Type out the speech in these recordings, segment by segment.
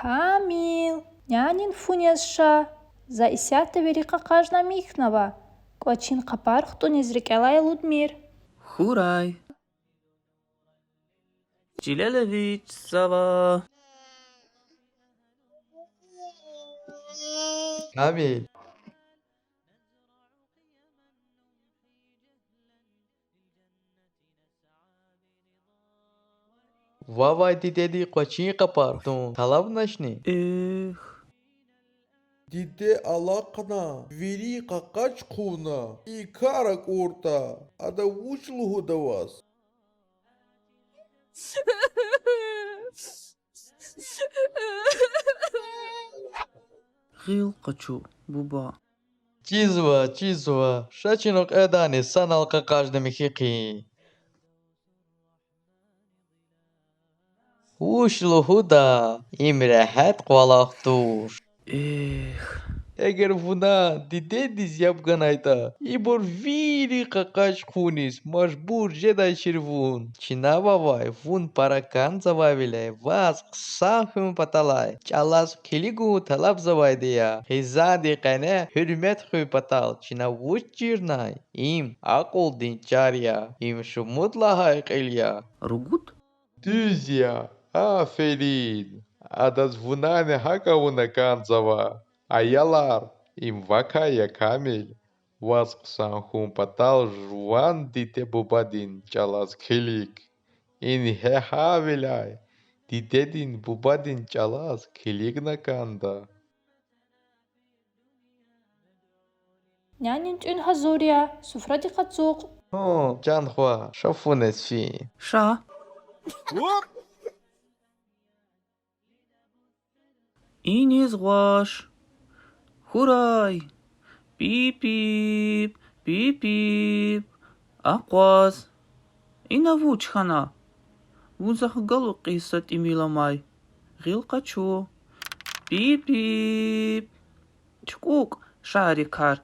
Камил, нянин фунезша, за исята верика кажна михнава. Квачин капархту незрикелай Лудмир. Хурай. Чилелевич, сава. Камиль. Vavay dedi koçini kapardın. Talab naşni. Эх. Диде алакна, вери какач куна, и карак урта, а да учлугу да вас. Гил качу, буба. Чизва. Шачинок эдани санал какажды михики. Ушлу худа. İmre het qalaqtur. Эх. Eğer buna didediz yapganayda, ibor viri kakaş kunis, majbur jeday şirvun. Çinava vay, vun parakan zavavile, vaz qsafım patalay. Çalas kiligu talab zavaydiya. Hizadi qane hürmet huy patal, çina vuçirnay. İm akol din çarya, im şumutla hayqilya. Ругут? Düz ya, aferin. Adas vunane hakavuna kanzava. Ayalar, im vakaya kamil. Vasksan hum patal juan dite bubadin çalas kilik. In he havilay. Ditedin bubadin çalas kilik nakanda. Нянин чун хазурия, суфради хацук. Canhua, şafunes fi. Ша. Инезгваш. Хурай. Пип-пип. Пип-пип. Акваз. Инавучхана. Вузахгалу қиссат имиламай. Гил качу. Пип-пип. Чкук. Шарикар.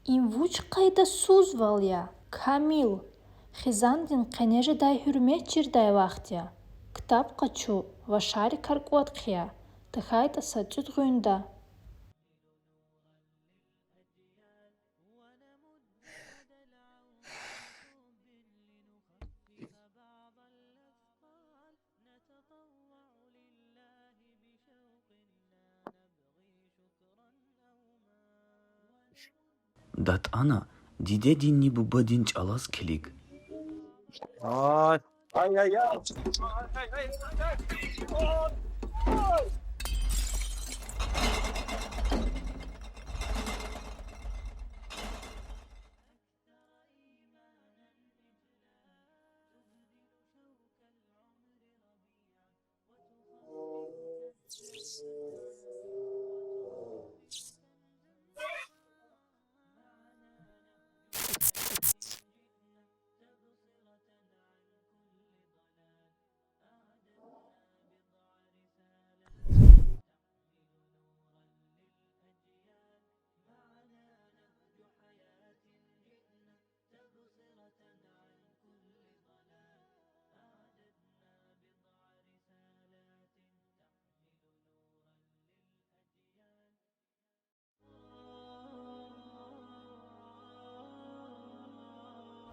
Им вуч кайда сузваля. Камил. Хизандин қенеже дай хюрмет чирдай вахтя. Ктап качу, вашари каркуатхия. Тахайта сачут гуинда. Дат ана. Диде динни бубадин чалас келик.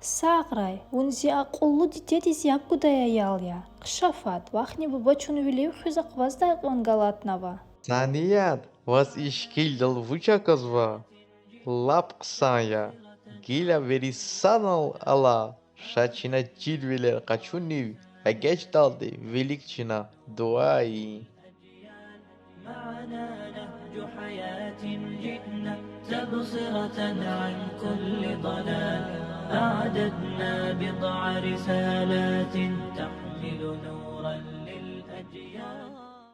Саграй, унзи aqullu didediz yapgudaya yalya. Qşafat, vahni bubachun viliv xuzaq vazday qvangalatnava. Saniyat, vas işkil dal vuça kazva. Lap qsanya. Gila veri sanal ala. Şaçina cilveler kaçuniv. Ve geç daldı velikçina duayı. معنا نهج حياة جئنا تبصرة عن كل ضلال أعددنا بضع رسالات تحمل نورا